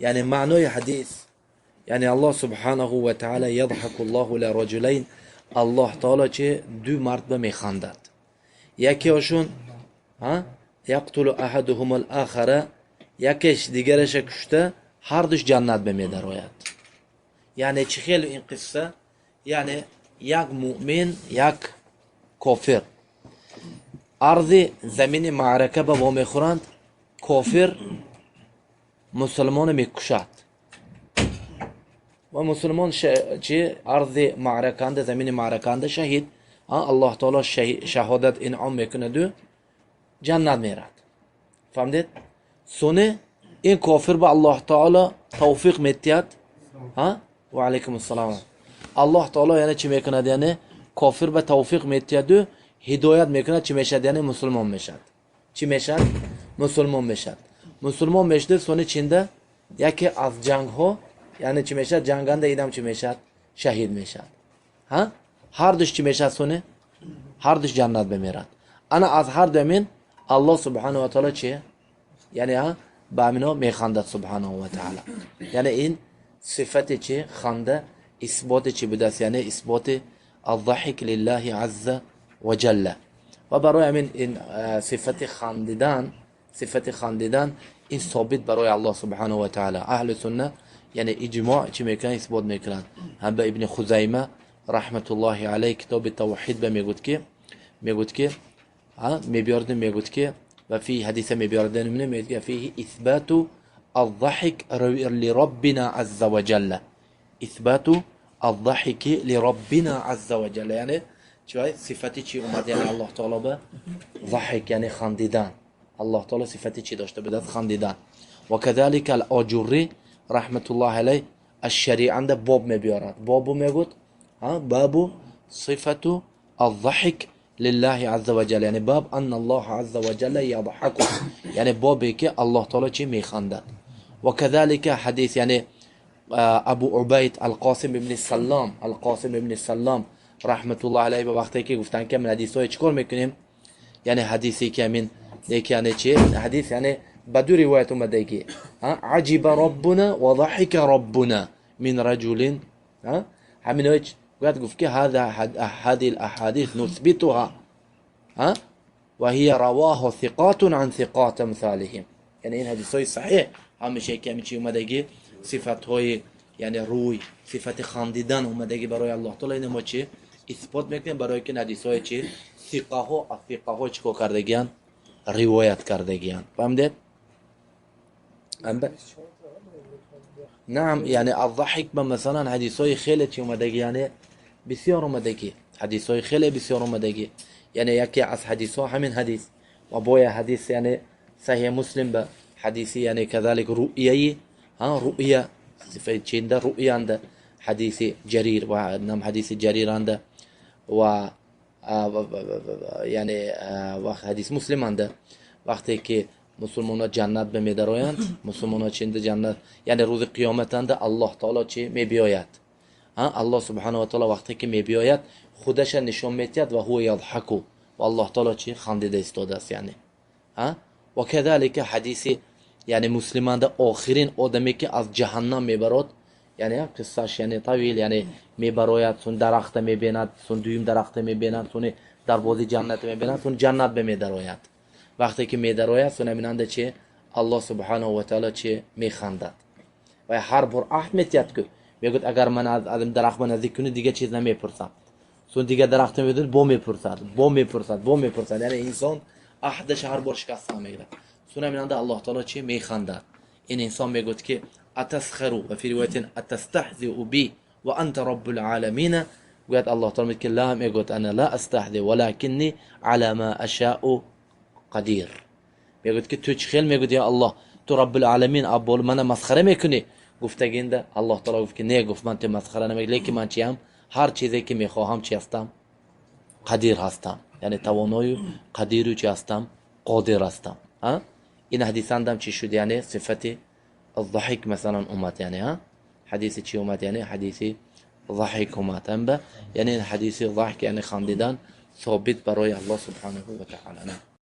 یعنی معنای حدیث یعنی الله سبحانه و تعالی یضحک الله لرجلین، الله تعالی چه دو مرتبه میخندد، یکی هاشون یقتل احدهم الاخر، یکیش دیگرش کشته، هر دوش جنت به میدراید. یعنی چه خیلی این قصه، یعنی یک مؤمن یک کافر ارض زمین معرکه به با میخورند، کافر مسلمان میکشد و مسلمان چه ارض معرکه زمین معرکه شهید، الله تعالی شهادت انعام میکنه دو جنت میرد. فهمدید؟ سونه این کافر به الله تعالی توفیق میتید. و علیکم السلام. الله تعالی یعنی چی میکند؟ یعنی کافر به توفیق میتید و هدایت میکند، چی میشد؟ یعنی مسلمان میشد. چی میشد؟ مسلمان میشد. مسلمان میشد سونه چینده یکی از جنگ ها، یعنی چی میشد؟ جنگنده ایدم چی میشد؟ شهید میشد. هر دوش چی میشد سونه؟ هر دوش جنت بمیرد. انا از هر دمین الله سبحانه و تعالی چیه؟ یعنی با امنا میخندد سبحانه و تعالی. یعنی این صفت چی؟ خنده اثبات چی بوده است؟ یعنی اثبات الضحك لله عز و جل. و برای همین این صفت خندیدن این ثابت برای الله سبحانه و تعالی. اهل سنت یعنی اجماع چی میکنن؟ اثبات میکنن. هم به ابن خزیمه رحمت الله علیه کتاب توحید به میگوید که میگوید که و فی حدیث میگوید میگوید فيه اثبات الضحك لربنا عز وجل. اثبات الضحك لربنا عز وجل یعنی چی؟ صفتی چی اومد؟ یعنی الله تعالی به ضحک یعنی خندیدن، الله تعالی صفتی چی داشته بده؟ خندیدن. و كذلك الاجری رحمت الله علیه الشریع عنده باب میبیارد، بابو میگوید باب صفت الضحك لله عز وجل، یعنی باب ان الله عز وجل یضحک، یعنی بابی که الله تعالی چی میخندد. و كذلك حدیث یعنی ابو عبید القاسم ابن سلام رحمت الله علیه به وقتی که گفتن که من حدیث های چیکار میکنیم، یعنی حدیثی که من دیگه یعنی چی حدیث، یعنی بدو روایت اومده که عجب ربنا و ضحك ربنا من رجل، همین هیچ گفت که هذه الاحاديث نثبتها وهي رواه ثقات عن ثقات امثالهم. یعنی این حدیث های صحیح همیشه که چی اومده که صفت های یعنی روی صفت خندیدن اومده که برای الله تعالی، این ما چی اثبات میکنیم برای که حدیث های چی ثقه ها چیکار کردگیان؟ روایت کردگیان. فهمیدید؟ نعم. یعنی الضحك مثلا حدیث های خیلی چی اومده یعنی بسیار اومده که حدیث های خیلی بسیار اومده که یعنی یکی از حدیث ها همین حدیث و بوی حدیث یعنی صحیح مسلم به حدیثی یعنی كذلك رؤیه رؤیه صفت چینده رؤیه عنده حدیث جریر و نم حدیث جریر عنده و یعنی وقت حدیث مسلم عنده وقتی که مسلمان ها جنت به میدرایند، مسلمان ها چینده جنت یعنی روز قیامت عنده الله تعالی چی میبیاید؟ الله سبحانه و تعالی وقتی که میبیاید خودش نشون میتید و هو یضحک و الله تعالی چی خندیده ایستاده است. یعنی و كذلك حدیث یعنی مسلمان ده آخرین آدمی که از جهنم میبرد، یعنی قصهش یعنی طویل، یعنی میبراید سون درخت میبیند، سون دویم درخت میبیند، سون دروازه جنت میبیند، سون جنت به میدراید. وقتی که میدراید سون امیننده چه الله سبحانه و تعالی چه میخندد و هر بار احمد یاد که میگوید اگر من از درخت نزدیک کنی دیگه چیز نمیپرسم، سون دیگه درخت میبیند بو میپرسد یعنی انسان احدش هر بار شکست میگیره. سون امیننده الله تعالی چه میخندد. این انسان میگوید که اتسخروا و فی روایت اتستهزئوا بی و انت رب العالمین، گوید الله تعالی میگه لا، میگوید انا لا استهزئ ولکنی على ما اشاء قدیر. میگوید که تو چخیل میگوید یا الله تو رب العالمین ابول من مسخره میکنی؟ گفتگینده الله تعالی گفت که نه، گفت من تو مسخره نمیکنم، لیکن من چیم هر چیزی که میخواهم چی هستم؟ قدیر هستم. یعنی توانای قدیر چی هستم؟ قادر هستم. این حدیث اندم چی شد؟ یعنی صفت الضحك مثلا اومد، یعنی حدیث چی اومد؟ یعنی حدیث ضحك اومد. یعنی حدیث ضحك یعنی خندیدن ثابت برای الله سبحانه و تعالی.